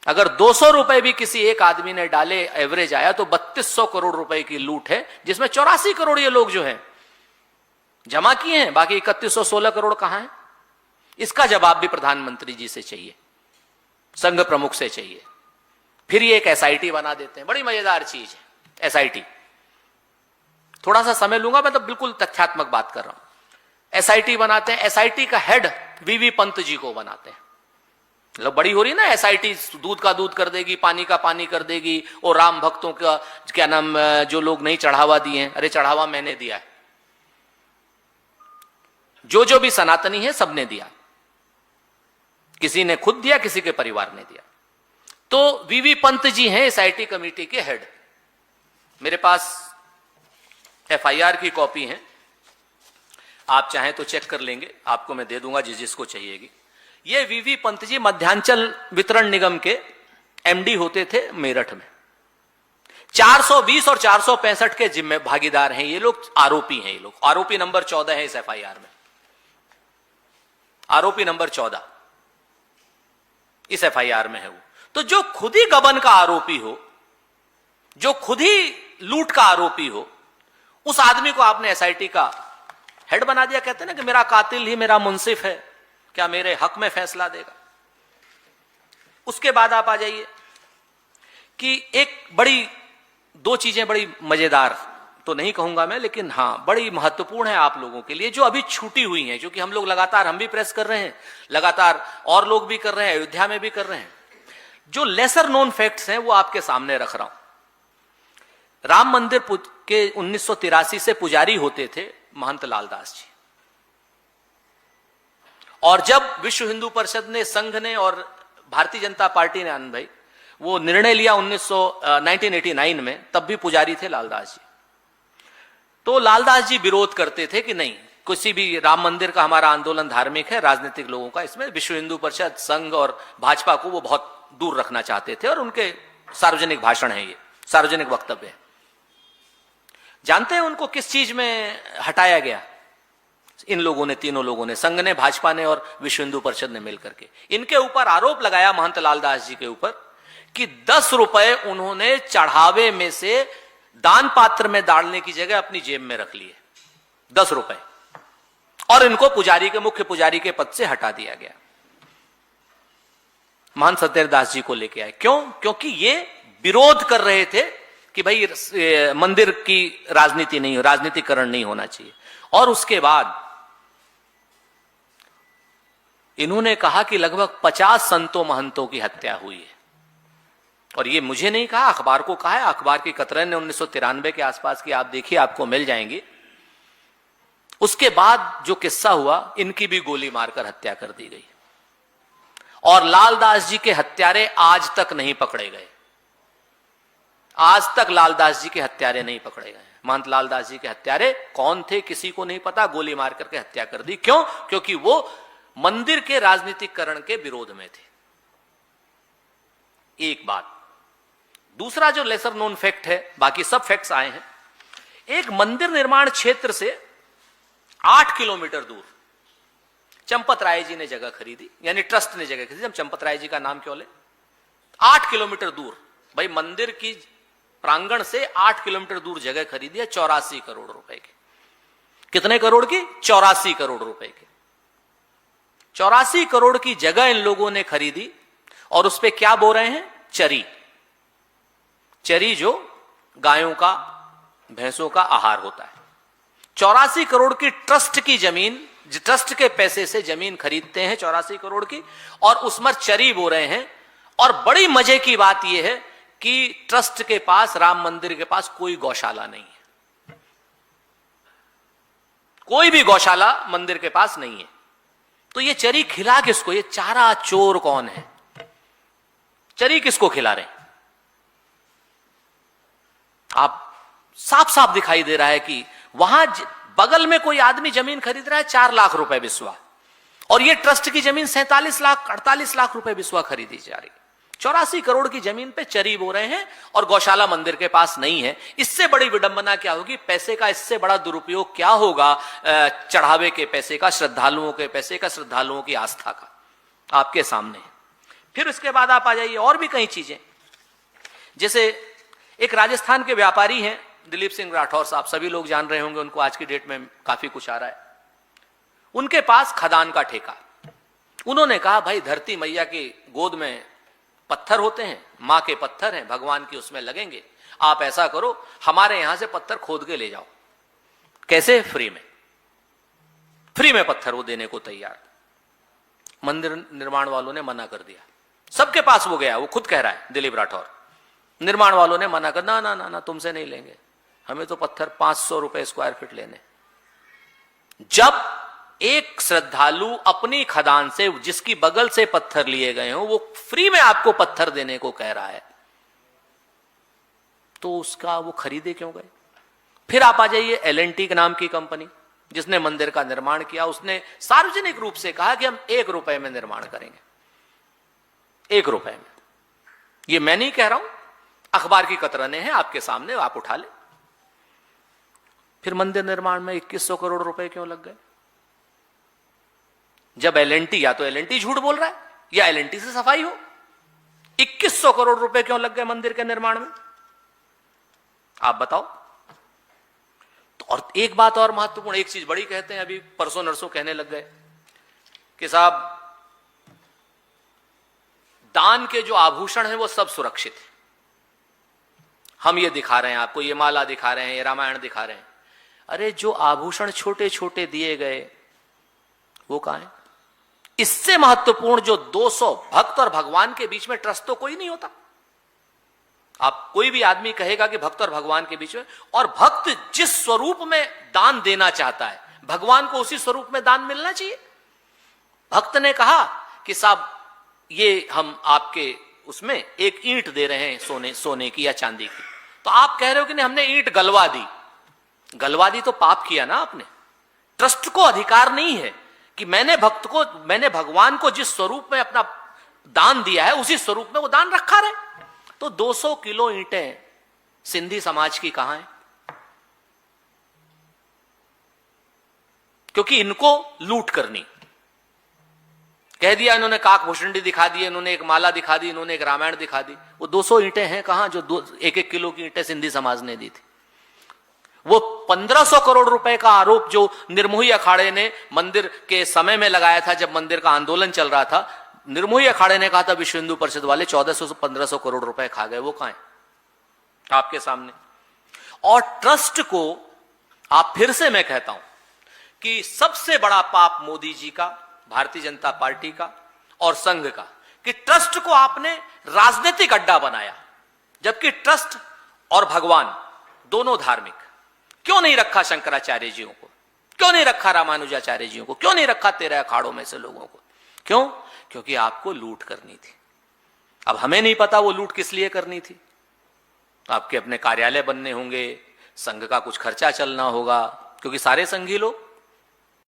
अगर 200 रुपए भी किसी एक आदमी ने डाले, एवरेज आया, तो 3200 करोड़ रुपए की लूट है, जिसमें 84 करोड़ ये लोग जो हैं जमा किए हैं, बाकी 3116 करोड़ कहां है? इसका जवाब भी प्रधानमंत्री जी से चाहिए, संघ प्रमुख से चाहिए। फिर ये एक एसआईटी बना देते हैं, बड़ी मजेदार चीज है एसआईटी। थोड़ा सा समय लूंगा, मैं तो बिल्कुल तथ्यात्मक बात कर रहा हूं। एसआईटी बनाते हैं, एसआईटी का हेड वीवी पंत जी को बनाते हैं। मतलब बड़ी हो रही ना एसआईटी, दूध का दूध कर देगी, पानी का पानी कर देगी, और राम भक्तों का क्या नाम, जो लोग नहीं चढ़ावा दिए हैं, अरे चढ़ावा मैंने दिया है, जो भी सनातनी है सबने दिया, किसी ने खुद दिया, किसी के परिवार ने दिया। तो वीवी पंत जी हैं एसआईटी कमेटी के हेड। मेरे पास एफआईआर की कॉपी है, आप चाहें तो चेक कर लेंगे, आपको मैं दे दूंगा जिसको चाहिएगी। ये वीवी पंत जी मध्यांचल वितरण निगम के एमडी होते थे मेरठ में। 420 और 465 के जिम्मे भागीदार हैं ये लोग, आरोपी हैं ये लोग। आरोपी नंबर 14 है इस एफआईआर में, आरोपी नंबर 14 इस एफआईआर में है वो। तो जो खुद ही गबन का आरोपी हो, जो खुद ही लूट का आरोपी हो, उस आदमी को आपने एसआईटी का हेड बना दिया। कहते हैं ना कि मेरा कातिल ही मेरा मुंसिफ है, क्या मेरे हक में फैसला देगा? उसके बाद आप आ जाइए कि एक बड़ी, दो चीजें बड़ी मजेदार तो नहीं कहूंगा मैं, लेकिन हां बड़ी महत्वपूर्ण है आप लोगों के लिए, जो अभी छूटी हुई हैं, क्योंकि हम लोग लगातार, हम भी प्रेस कर रहे हैं, लगातार और लोग भी कर रहे हैं, अयोध्या में भी कर रहे हैं। जो लेसर नोन फैक्ट्स हैं वो आपके सामने रख रहा हूं। राम मंदिर के 1983 से पुजारी होते थे महंत लालदास जी, और जब विश्व हिंदू परिषद ने, संघ ने और भारतीय जनता पार्टी ने, आनंद भाई, वो निर्णय लिया 1989 में, तब भी पुजारी थे लालदास जी। तो लालदास जी विरोध करते थे कि नहीं, किसी भी राम मंदिर का हमारा आंदोलन धार्मिक है, राजनीतिक लोगों का, इसमें विश्व हिंदू परिषद, संघ और भाजपा को वो बहुत दूर रखना चाहते थे, और उनके सार्वजनिक भाषण है, ये सार्वजनिक वक्तव्य है। जानते हैं उनको किस चीज में हटाया गया? इन लोगों ने, तीनों लोगों ने, संघ ने, भाजपा ने और विश्व हिंदू परिषद ने मिलकर के इनके ऊपर आरोप लगाया, महंत लालदास जी के ऊपर, कि 10 रुपए उन्होंने चढ़ावे में से दान पात्र में डालने की जगह अपनी जेब में रख लिए, 10 रुपए, और इनको पुजारी के, मुख्य पुजारी के पद से हटा दिया गया। महंत सत्यदास जी को लेके आए। क्यों? क्योंकि ये विरोध कर रहे थे कि भाई मंदिर की राजनीति नहीं, राजनीतिकरण नहीं होना चाहिए। और उसके बाद इन्होंने कहा कि लगभग 50 संतों महंतों की हत्या हुई है, और ये मुझे नहीं कहा, अखबार को कहा है। अखबार की कतरन ने 1993 के आसपास की, आप देखिए आपको मिल जाएंगी। उसके बाद जो किस्सा हुआ, इनकी भी गोली मारकर हत्या कर दी गई, और लालदास जी के हत्यारे आज तक नहीं पकड़े गए। आज तक लालदास जी के हत्यारे नहीं पकड़े गए। महंत लालदास जी के हत्यारे कौन थे किसी को नहीं पता, गोली मार करके हत्या कर दी। क्यों? क्योंकि वो मंदिर के राजनीतिकरण के विरोध में थे। एक बात। दूसरा जो लेसर नोन फैक्ट है, बाकी सब फैक्ट्स आए हैं, एक मंदिर निर्माण क्षेत्र से 8 किलोमीटर दूर चंपत राय जी ने जगह खरीदी, यानी ट्रस्ट ने जगह खरीदी। हम चंपत राय जी का नाम क्यों ले? 8 किलोमीटर दूर, भाई मंदिर की प्रांगण से 8 किलोमीटर दूर जगह खरीदी है, 84 करोड़ रुपए की। कितने करोड़ की? 84 करोड़ रुपए की। 84 करोड़ की जगह इन लोगों ने खरीदी, और उस पे क्या बो रहे हैं? चरी। चरी जो गायों का, भैंसों का आहार होता है। 84 करोड़ की ट्रस्ट की जमीन, ट्रस्ट के पैसे से जमीन खरीदते हैं 84 करोड़ की, और उसमें चरी बो रहे हैं। और बड़ी मजे की बात यह है कि ट्रस्ट के पास, राम मंदिर के पास कोई गौशाला नहीं है, कोई भी गौशाला मंदिर के पास नहीं है। तो ये चरी खिला किसको? ये चारा चोर कौन है? चरी किसको खिला रहे हैं? आप साफ साफ दिखाई दे रहा है कि वहां बगल में कोई आदमी जमीन खरीद रहा है 4 लाख रुपए बिस्वा, और ये ट्रस्ट की जमीन 47 लाख 48 लाख रुपए बिस्वा खरीदी जा रही है। 84 करोड़ की जमीन पे चरी बो रहे हैं, और गौशाला मंदिर के पास नहीं है। इससे बड़ी विडंबना क्या होगी? पैसे का इससे बड़ा दुरुपयोग क्या होगा? चढ़ावे के पैसे का, श्रद्धालुओं के पैसे का, श्रद्धालुओं की आस्था का। आपके सामने फिर इसके बाद आप आ जाइए और भी कई चीजें, जैसे एक राजस्थान के व्यापारी हैं दिलीप सिंह राठौर साहब, सभी लोग जान रहे होंगे उनको, आज की डेट में काफी कुछ आ रहा है। उनके पास खदान का ठेका। उन्होंने कहा भाई धरती मैया की गोद में पत्थर होते हैं, मां के पत्थर हैं, भगवान की उसमें लगेंगे, आप ऐसा करो हमारे यहां से पत्थर खोद के ले जाओ। कैसे? फ्री में। फ्री में पत्थर वो देने को तैयार। मंदिर निर्माण वालों ने मना कर दिया। सबके पास वो गया, वो खुद कह रहा है दिलीप राठौर, निर्माण वालों ने मना कर, ना ना ना ना तुमसे नहीं लेंगे, हमें तो पत्थर 500 रुपए स्क्वायर फीट लेने। जब एक श्रद्धालु अपनी खदान से, जिसकी बगल से पत्थर लिए गए हो, वो फ्री में आपको पत्थर देने को कह रहा है, तो उसका वो खरीदे क्यों गए? फिर आप आ जाइए L&T के नाम की कंपनी, जिसने मंदिर का निर्माण किया, उसने सार्वजनिक रूप से कहा कि हम 1 रुपए में निर्माण करेंगे, 1 रुपए में। ये मैं नहीं कह रहा हूं, अखबार की कतरने हैं आपके सामने, आप उठा ले। फिर मंदिर निर्माण में 2100 करोड़ रुपए क्यों लग गए? जब L&T, या तो L&T झूठ बोल रहा है या L&T से सफाई हो, 2100 करोड़ रुपए क्यों लग गए मंदिर के निर्माण में? आप बताओ। तो और एक बात और महत्वपूर्ण, एक चीज बड़ी कहते हैं, अभी परसों नरसों कहने लग गए कि साहब दान के जो आभूषण हैं वो सब सुरक्षित है, हम ये दिखा रहे हैं आपको, ये माला दिखा रहे हैं, ये रामायण दिखा रहे हैं। अरे जो आभूषण छोटे छोटे दिए गए वो कहां है? इससे महत्वपूर्ण जो 200 भक्त और भगवान के बीच में ट्रस्ट तो कोई नहीं होता। आप कोई भी आदमी कहेगा कि भक्त और भगवान के बीच में, और भक्त जिस स्वरूप में दान देना चाहता है, भगवान को उसी स्वरूप में दान मिलना चाहिए। भक्त ने कहा कि साहब ये हम आपके उसमें एक ईंट दे रहे हैं सोने की या चांदी की, तो आप कह रहे हो कि नहीं हमने ईंट गलवा दी। गलवा दी तो पाप किया ना आपने। ट्रस्ट को अधिकार नहीं है कि मैंने भगवान को जिस स्वरूप में अपना दान दिया है उसी स्वरूप में वो दान रखा रहे। तो 200 किलो ईंटें सिंधी समाज की कहां है? क्योंकि इनको लूट करनी, कह दिया इन्होंने, काक भुषंडी दिखा दी, इन्होंने एक माला दिखा दी, इन्होंने एक रामायण दिखा दी। वो 200 ईंटें हैं कहां जो 1-1 किलो की ईंटें सिंधी समाज ने दी थी? वो 1500 करोड़ रुपए का आरोप जो निर्मोही अखाड़े ने मंदिर के समय में लगाया था, जब मंदिर का आंदोलन चल रहा था, निर्मोही अखाड़े ने कहा था विश्व हिंदू परिषद वाले 1400 से 1500 करोड़ रुपए खा गए, वो कहां है? आपके सामने। और ट्रस्ट को आप, फिर से मैं कहता हूं कि सबसे बड़ा पाप मोदी जी का, भारतीय जनता पार्टी का और संघ का, कि ट्रस्ट को आपने राजनीतिक अड्डा बनाया, जबकि ट्रस्ट और भगवान दोनों धार्मिक। क्यों नहीं रखा शंकराचार्य जियों को? क्यों नहीं रखा रामानुजाचार्य जियों को? क्यों नहीं रखा 13 अखाड़ों में से लोगों को? क्यों? क्योंकि आपको लूट करनी थी। अब हमें नहीं पता वो लूट किस लिए करनी थी। आपके अपने कार्यालय बनने होंगे, संघ का कुछ खर्चा चलना होगा, क्योंकि सारे संघी लोग